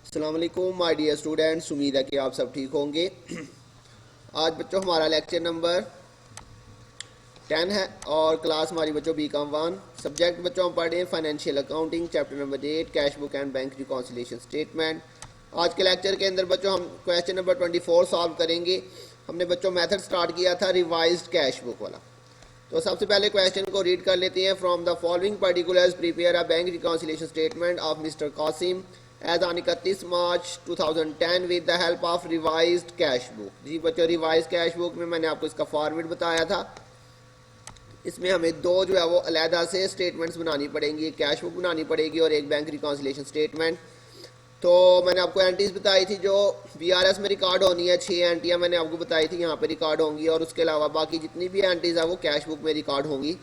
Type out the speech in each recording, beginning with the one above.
अस्सलाम वालेकुम my dear students, उम्मीद है कि आप सब ठीक होंगे। आज बच्चों हमारा लेक्चर नंबर 10 है और क्लास हमारी बच्चों बी.कॉम 1। सब्जेक्ट बच्चों हम पढ़ रहे हैं financial accounting, chapter number 8 cash book and bank reconciliation statement. आज के लेक्चर के अंदर बच्चों हम क्वेश्चन नंबर 24 सॉल्व करेंगे। हमने बच्चों मेथड स्टार्ट किया था रिवाइज्ड कैश बुक वाला। तो सबसे पहले क्वेश्चन को रीड कर लेते हैं। From the following particulars prepare a bank reconciliation statement of mister Qasim as on 31 March 2010 with the help of revised cash book. जी बच्चों, रिवाइज कैश बुक में मैंने आपको इसका फॉर्मेट बताया था। इसमें हमें दो जो है वो अलहदा से स्टेटमेंट्स बनानी पड़ेंगी, एक कैश बुक बनानी पड़ेगी और एक बैंक रिकॉन्सिलिएशन स्टेटमेंट। तो मैंने आपको एंट्रीज बताई थी जो बीआरएस में रिकॉर्ड होनी है, 6 एंट्रियाँ मैंने आपको बताई थी यहाँ पे रिकॉर्ड होंगी, और उसके अलावा बाकी जितनी भी एंट्रीज है वो कैश बुक में रिकॉर्ड होंगी,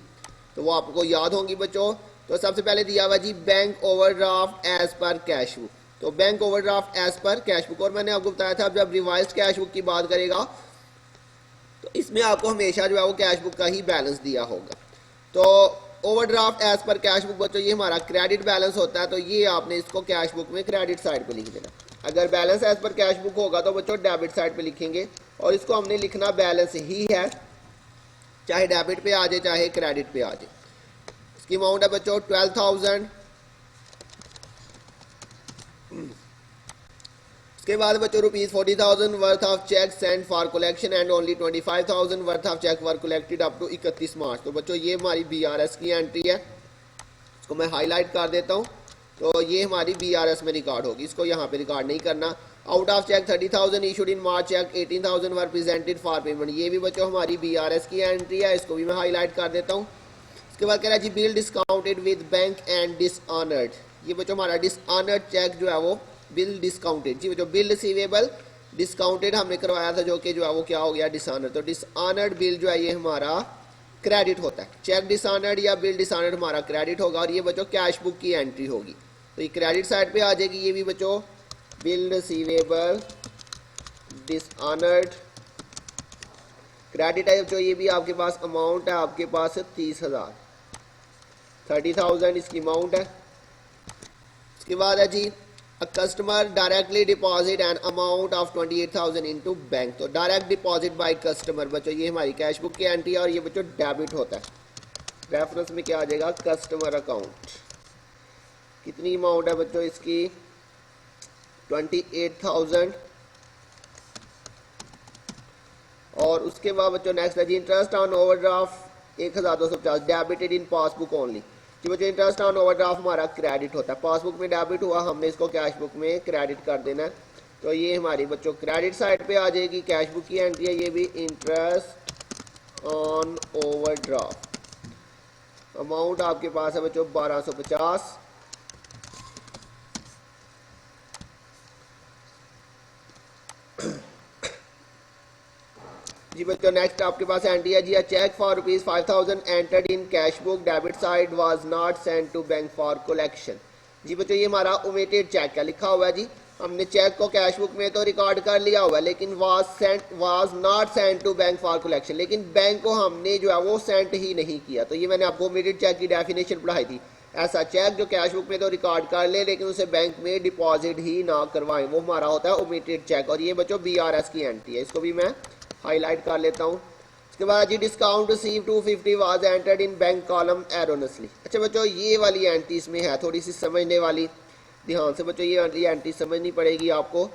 तो वो आपको याद होंगी बच्चों। तो सबसे पहले दिया हुआ जी बैंक ओवरड्राफ्ट एज पर कैश बुक। तो बैंक ओवरड्राफ्ट एज पर कैश बुक, और मैंने आपको बताया था जब रिवाइज्ड कैश बुक की बात करेगा तो इसमें आपको हमेशा जो है वो कैश बुक का ही बैलेंस दिया होगा। तो ओवरड्राफ्ट एज पर कैश बुक बच्चों ये हमारा क्रेडिट बैलेंस होता है, तो ये आपने इसको कैश बुक में क्रेडिट साइड पे लिख देना। अगर बैलेंस एज पर कैश बुक होगा तो बच्चों डेबिट साइड पे लिखेंगे, और इसको हमने लिखना बैलेंस ही है, चाहे डेबिट पे आ जाए चाहे क्रेडिट पे आ जाए। इसकी अमाउंट है बच्चों 12,000। उसके बाद बच्चों ₹40,000 worth of cheque send for collection and only 25,000 worth of cheque were collected up to 31 March. तो बच्चों ये हमारी बीआरएस की एंट्री है, इसको मैं हाईलाइट कर देता हूँ। तो ये हमारी बीआरएस में रिकॉर्ड होगी, इसको यहाँ पे रिकॉर्ड नहीं करना। Out of cheque 30,000 issued in March, cheque 18,000 were presented for payment. ये भी बच्चों हमारी बीआरएस की एंट्री है, इसको भी मैं हाईलाइट कर देता हूँ। इसके बाद कह रहा है जी bill discounted with bank and dishonoured. ये बच्चों हमारा डिसऑनर्ड चेक जो है वो बिल डिस्काउंटेड। जी बच्चों बिल रिसीवेबल डिस्काउंटेड हमने करवाया था, जो कि जो है वो क्या हो गया डिसऑनर्ड। तो डिसऑनर्ड बिल जो है ये हमारा क्रेडिट होता है। चेक डिसऑनर्ड या बिल डिसऑनर्ड हमारा क्रेडिट होगा, और ये बच्चों कैश बुक की एंट्री होगी, तो ये क्रेडिट साइड पे आ जाएगी। ये भी बच्चों बिल रिसीवेबल डिसऑनर्ड क्रेडिट है। जो ये भी आपके पास अमाउंट है, आपके पास 30,000 इसकी अमाउंट है। इसके बाद है जी a customer directly deposit an amount of 28,000 into bank. तो डायरेक्ट डिपॉजिट बाय कस्टमर बच्चों ये हमारी कैश बुक की एंट्री है, और ये बच्चों डेबिट होता है। रेफरेंस में क्या आ जाएगा कस्टमर अकाउंट। कितनी अमाउंट है बच्चों इसकी 28,000। और उसके बाद बच्चों नेक्स्ट है जी interest on overdraft 1,250 debited in passbook only. जी बच्चों इंटरेस्ट ऑन ओवरड्राफ्ट हमारा क्रेडिट होता है, पासबुक में डेबिट हुआ, हमने इसको कैश बुक में क्रेडिट कर देना है। तो ये हमारी बच्चों क्रेडिट साइड पे आ जाएगी, कैश बुक की एंट्री है। ये भी इंटरेस्ट ऑन ओवरड्राफ्ट अमाउंट आपके पास है बच्चों 1,250। जी बच्चों नेक्स्ट आपके पास एंट्री है जी cheque for ₹5,000 entered in cash book debit side was not send to bank for collection. जी बच्चों ये हमारा ओमिटेड चेक है, लिखा हुआ है जी हमने चेक को कैश बुक में तो रिकॉर्ड कर लिया हुआ है, लेकिन was not send to bank for collection, लेकिन बैंक को हमने जो है वो सेंड ही नहीं किया। तो ये मैंने आपको ओमिटेड चेक की डेफिनेशन पढ़ाई थी, ऐसा चेक जो कैश बुक में तो रिकॉर्ड कर ले लेकिन उसे बैंक में डिपॉजिट ही ना करवाएं, वो हमारा होता है ओमिटेड चेक। और ये बच्चों बीआरएस की एंट्री है, इसको भी मैं हाईलाइट कर लेता हूँ। उसके बाद जी discount receive 250 was entered in bank column erroneously. अच्छा बच्चों ये वाली एंट्री इसमें है थोड़ी सी समझने वाली, ध्यान से बच्चों ये एंट्री समझनी पड़ेगी आपको।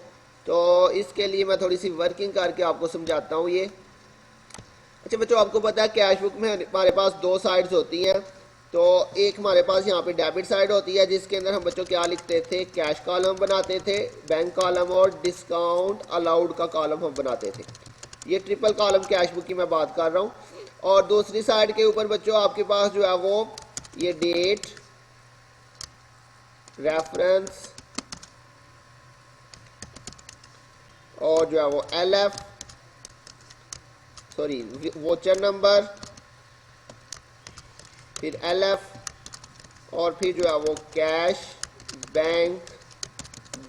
तो इसके लिए मैं थोड़ी सी वर्किंग करके आपको समझाता हूँ ये। अच्छा बच्चों आपको पता है कैश बुक में हमारे पास दो साइड्स होती हैं। तो एक हमारे पास यहाँ पे डेबिट साइड होती है, जिसके अंदर हम बच्चों क्या लिखते थे कैश कॉलम बनाते थे, बैंक कॉलम, और डिस्काउंट अलाउड का कॉलम हम बनाते थे। ये ट्रिपल कॉलम कैश बुक की मैं बात कर रहा हूँ। और दूसरी साइड के ऊपर बच्चों आपके पास जो है वो ये डेट, रेफरेंस और जो है वो एलएफ, सॉरी वोचर नंबर, फिर एलएफ और फिर जो है वो कैश बैंक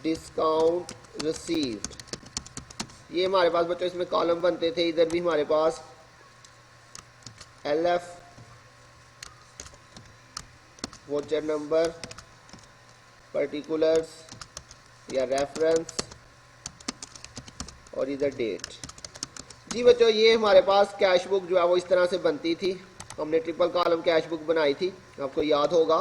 डिस्काउंट रिसीव्ड। ये हमारे पास बच्चों इसमें कॉलम बनते थे। इधर भी हमारे पास एलएफ, वोचर नंबर, पर्टिकुलर्स या रेफरेंस और इधर डेट। जी बच्चों ये हमारे पास कैश बुक जो है वो इस तरह से बनती थी, हमने ट्रिपल कॉलम कैश बुक बनाई थी, आपको याद होगा।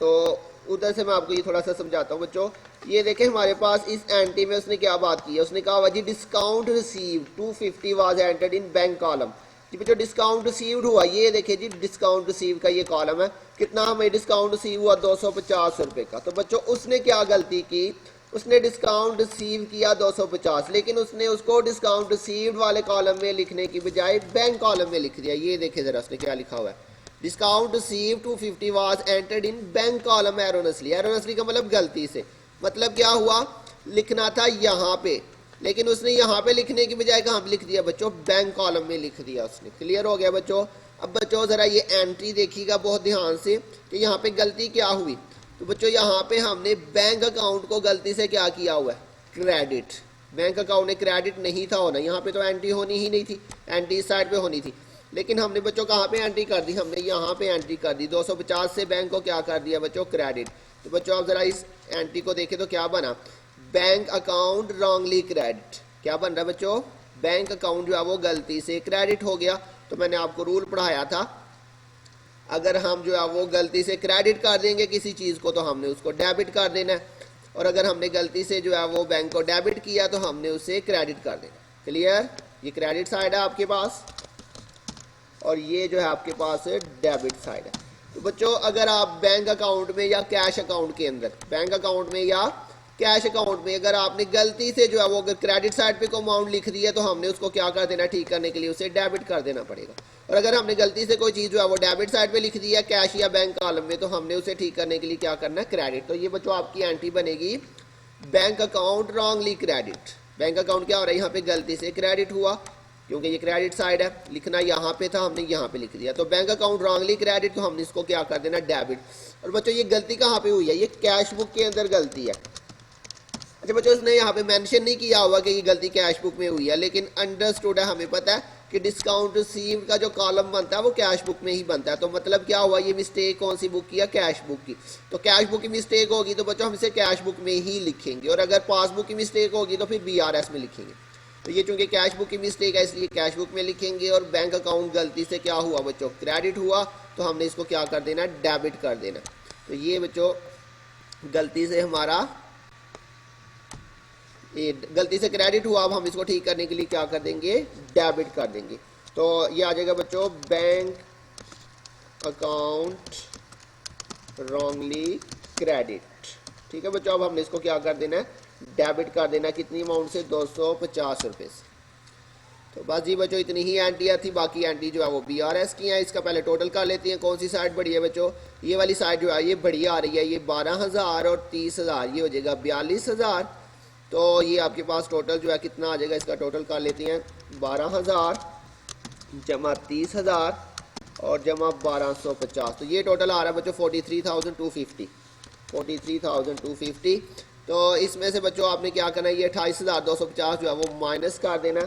तो उधर से मैं आपको ये थोड़ा सा समझाता हूँ बच्चों। ये देखें हमारे पास इस एंट्री में उसने क्या बात की है, उसने कहा जी discount received 250 was entered in bank column. जी बच्चों डिस्काउंट रिसीव्ड हुआ, ये देखिए जी डिस्काउंट रिसीव का ये कॉलम है, कितना हमें डिस्काउंट रिसीव हुआ 250 रुपये का। तो बच्चों उसने क्या गलती की, उसने डिस्काउंट रिसीव किया 250, लेकिन उसने उसको डिस्काउंट रिसीव्ड वाले कॉलम में लिखने की बजाय बैंक कॉलम में लिख दिया। ये देखे जरा उसने क्या लिखा हुआ है, discount receive 250 was entered in bank column erroneously. Erroneously का मतलब गलती से, मतलब क्या हुआ, लिखना था यहाँ पे, लेकिन उसने यहाँ पे लिखने की बजाय कहाँ पे लिख दिया बच्चों, बैंक कॉलम में लिख दिया उसने। क्लियर हो गया बच्चों। अब बच्चों जरा ये एंट्री देखिएगा बहुत ध्यान से कि यहाँ पे गलती क्या हुई। तो बच्चों यहाँ पे हमने बैंक अकाउंट को गलती से क्या किया हुआ है, क्रेडिट। बैंक अकाउंट में क्रेडिट नहीं था होना, यहाँ पे तो एंट्री होनी ही नहीं थी, एंट्री इस साइड पे होनी थी, लेकिन हमने बच्चों कहाँ पे एंट्री कर दी, हमने यहाँ पे एंट्री कर दी। 250 से बैंक को क्या कर दिया बच्चों, क्रेडिट। तो बच्चों आप जरा इस एंट्री को देखें तो क्या बना, बैंक अकाउंट रॉन्गली क्रेडिट। क्या बन रहा है बच्चों, बैंक अकाउंट जो है वो गलती से क्रेडिट हो गया। तो मैंने आपको रूल पढ़ाया था, अगर हम जो है वो गलती से क्रेडिट कर देंगे किसी चीज़ को तो हमने उसको डेबिट कर देना है, और अगर हमने गलती से जो है वो बैंक को डेबिट किया तो हमने उसे क्रेडिट कर देना। क्लियर, ये क्रेडिट साइड है आपके पास और ये जो है आपके पास डेबिट साइड है। तो बच्चों अगर आप बैंक अकाउंट में या कैश अकाउंट के अंदर, बैंक अकाउंट में या कैश अकाउंट में अगर आपने गलती से जो है वो अगर क्रेडिट साइड पे को अमाउंट लिख दिया तो हमने उसको क्या कर देना, ठीक करने के लिए उसे डेबिट कर देना पड़ेगा। और अगर हमने गलती से कोई चीज़ जो है वो डेबिट साइड पे लिख दिया कैश या बैंक कॉलम में, तो हमने उसे ठीक करने के लिए क्या करना है, क्रेडिट। तो ये बच्चों आपकी एंट्री बनेगी bank account wrongly credit. Bank account क्या हो रहा है, यहाँ पे गलती से क्रेडिट हुआ क्योंकि ये क्रेडिट साइड है, लिखना यहाँ पे था, हमने यहाँ पे लिख दिया। तो बैंक अकाउंट रॉन्गली क्रेडिट, तो हमने इसको क्या कर देना, डेबिट। और बच्चों ये गलती कहाँ पे हुई है, ये कैश बुक के अंदर गलती है। अच्छा बच्चों इसने यहाँ पे मेंशन नहीं किया हुआ कि ये गलती कैश बुक में हुई है, लेकिन अंडरस्टूड है, हमें पता है कि डिस्काउंट रिसीव का जो कॉलम बनता है वो कैश बुक में ही बनता है। तो मतलब क्या हुआ, ये मिस्टेक कौन सी बुक की है, कैश बुक की। तो कैश बुक की मिस्टेक होगी तो बच्चों हम इसे कैश बुक में ही लिखेंगे, और अगर पासबुक की मिस्टेक होगी तो फिर BRS में लिखेंगे। तो ये चूंकि कैश बुक की मिस्टेक है इसलिए कैश बुक में लिखेंगे, और बैंक अकाउंट गलती से क्या हुआ बच्चों, क्रेडिट हुआ, तो हमने इसको क्या कर देना, डेबिट कर देना। तो ये बच्चों गलती से हमारा ये गलती से क्रेडिट हुआ, अब हम इसको ठीक करने के लिए क्या कर देंगे, डेबिट कर देंगे। तो ये आ जाएगा बच्चों बैंक अकाउंट रॉन्गली क्रेडिट। ठीक है बच्चों, अब हमने इसको क्या कर देना है, डेबिट कर देना। कितनी अमाउंट से, 250 रुपये से। तो बस जी बच्चों इतनी ही एंट्रियाँ थी, बाकी एंट्री जो है वो BRS की हैं। इसका पहले टोटल कर लेते हैं, कौन सी साइड बड़ी है बच्चों, ये वाली साइड जो है ये बड़ी आ रही है, ये 12,000 और 30,000, ये हो जाएगा 42,000। तो ये आपके पास टोटल जो है कितना आ जाएगा, इसका टोटल कर लेते हैं, 12,000 जमा 30,000 और जमा 1250। तो ये टोटल आ रहा है बच्चों 43,250, 43,250। तो इसमें से बच्चों आपने क्या करना है, ये 28,250 जो है वो माइनस कर देना है।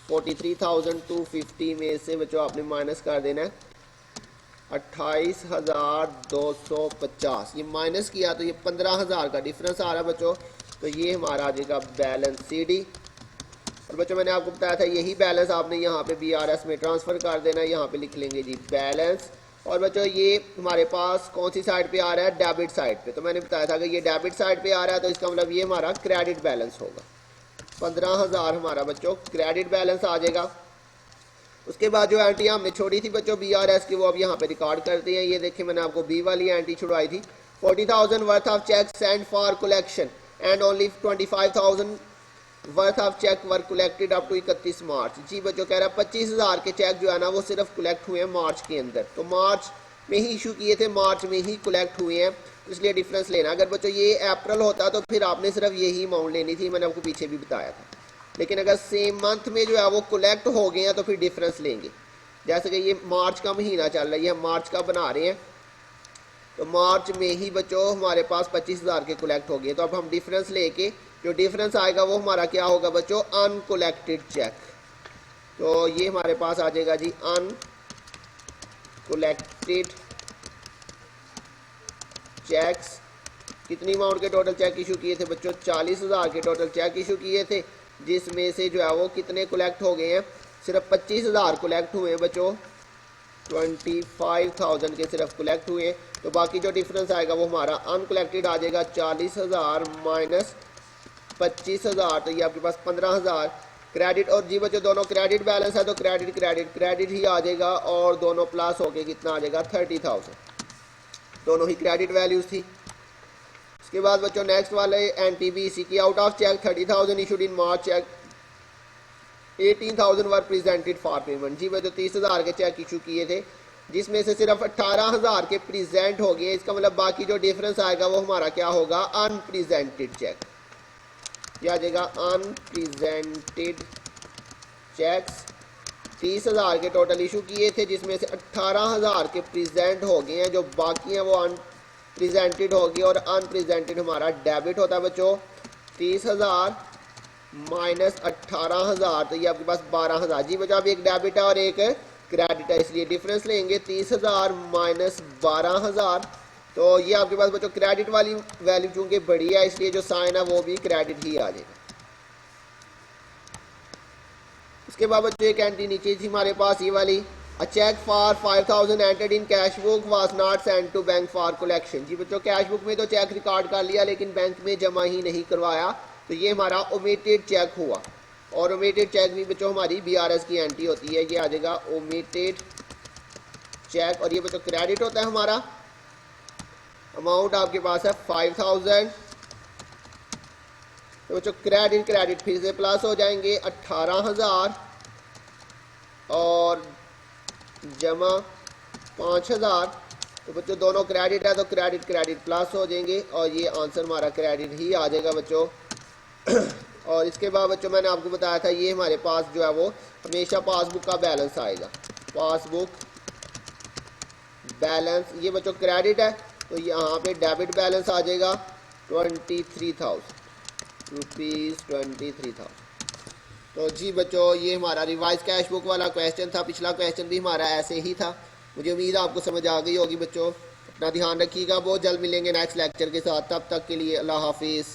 43,250 में से बच्चों आपने माइनस कर देना है 28,250। ये माइनस किया तो ये 15,000 का डिफरेंस आ रहा है बच्चों। तो ये हमारा आ जाएगा बैलेंस CD। और बच्चों मैंने आपको बताया था यही बैलेंस आपने यहाँ पे BRS में ट्रांसफ़र कर देना है, यहाँ पे लिख लेंगे जी बैलेंस। और बच्चों ये हमारे पास कौन सी साइड पे आ रहा है, डेबिट साइड पे। तो मैंने बताया था कि ये डेबिट साइड पे आ रहा है, तो इसका मतलब ये हमारा क्रेडिट बैलेंस होगा। 15,000 हमारा बच्चों क्रेडिट बैलेंस आ जाएगा। उसके बाद जो एंट्री हमने छोड़ी थी बच्चों BRS की, वो अब यहाँ पे रिकॉर्ड करते हैं। ये देखिए मैंने आपको B वाली एंट्री छुड़वाई थी, 40,000 worth of cheque send for collection and only 25,000 worth of cheque were collected up to 31 March. जी बच्चों कह रहा है 25,000 के चेक जो है ना वो सिर्फ कलेक्ट हुए हैं मार्च के अंदर। तो मार्च में ही इशू किए थे, मार्च में ही कलेक्ट हुए हैं, इसलिए डिफरेंस लेना। अगर बच्चों ये अप्रैल होता तो फिर आपने सिर्फ यही अमाउंट लेनी थी, मैंने आपको पीछे भी बताया था। लेकिन अगर सेम मंथ में जो है वो कलेक्ट हो गए हैं तो फिर डिफरेंस लेंगे। जैसे कि ये मार्च का महीना चल रहा है, ये हम मार्च का बना रहे हैं, तो मार्च में ही बच्चों हमारे पास 25,000 के कलेक्ट हो गए। तो अब हम डिफरेंस लेके जो डिफरेंस आएगा वो हमारा क्या होगा बच्चों, अनकलेक्टेड चेक। तो ये हमारे पास आ जाएगा जी अनकलेक्टेड चेक्स कितनी अमाउंट के टोटल चेक इशू किए थे बच्चों? 40,000 के टोटल चेक इशू किए थे, जिसमें से जो है वो कितने कलेक्ट हो गए हैं? सिर्फ 25,000 कलेक्ट हुए हैं बच्चों, 25,000 के सिर्फ कलेक्ट हुए। तो बाकी जो डिफरेंस आएगा वो हमारा अनकलेक्टेड आ जाएगा, 40,000 माइनस 25,000, तो ये आपके पास 15,000 क्रेडिट। और जी बच्चों दोनों क्रेडिट बैलेंस है तो क्रेडिट क्रेडिट क्रेडिट ही आ जाएगा, और दोनों प्लस होके कितना आ जाएगा? 30,000, दोनों ही क्रेडिट वैल्यूज थी। इसके बाद बच्चों नेक्स्ट वाले एनटीबीसी की out of cheque 30,000 issued in March cheque 18,000 were presented for payment. जी बच्चों 30,000 के चेक इशू किए थे, जिसमें से सिर्फ 18,000 के प्रेजेंट हो गए। इसका मतलब बाकी जो डिफरेंस आएगा वो हमारा क्या होगा? Unpresented cheque. क्या आ जाएगा? अनप्रेजेंटेड चेक्स 30,000 के टोटल इशू किए थे, जिसमें से 18,000 के प्रेजेंट हो गए हैं, जो बाकी हैं वो अनप्रेजेंटेड हो गए। और अनप्रेजेंटेड हमारा डेबिट होता है बच्चों, 30,000 माइनस 18,000, तो ये आपके पास 12,000। जी बच्चों अब एक डेबिट है और एक क्रेडिट है, इसलिए डिफरेंस लेंगे 30,000 माइनस 12,000, तो ये आपके पास बच्चों क्रेडिट वाली वैल्यू चूंकि बड़ी है इसलिए जो साइन है वो भी क्रेडिट ही आ जाएगा। इसके बाद बच्चों एक एंट्री नीचे थी हमारे पास ये वाली, a cheque for 5,000 entered in cash book was not send to bank for collection. जी बच्चों कैश बुक में तो चेक रिकॉर्ड कर लिया लेकिन बैंक में जमा ही नहीं करवाया, तो ये हमारा ओमिटेड चेक हुआ। और ओमिटेड चेक भी बच्चों हमारी बीआरएस की एंट्री होती है, ये आ जाएगा ओमिटेड चेक। और ये बच्चों क्रेडिट होता है हमारा, अमाउंट आपके पास है 5,000, तो बच्चों क्रेडिट क्रेडिट फिर से प्लस हो जाएंगे 18,000 और जमा 5,000, तो बच्चों दोनों क्रेडिट है तो क्रेडिट क्रेडिट प्लस हो जाएंगे और ये आंसर हमारा क्रेडिट ही आ जाएगा बच्चों। और इसके बाद बच्चों मैंने आपको बताया था ये हमारे पास जो है वो हमेशा पासबुक का बैलेंस आएगा, पासबुक बैलेंस, ये बच्चों क्रेडिट है तो यहाँ पे डेबिट बैलेंस आ जाएगा 23,000 रुपीज़ 23,000। तो जी बच्चों ये हमारा रिवाइज कैश बुक वाला क्वेश्चन था, पिछला क्वेश्चन भी हमारा ऐसे ही था। मुझे उम्मीद है आपको समझ आ गई होगी बच्चों। अपना ध्यान रखिएगा, बहुत जल्द मिलेंगे नेक्स्ट लेक्चर के साथ, तब तक के लिए अल्लाह हाफिज़।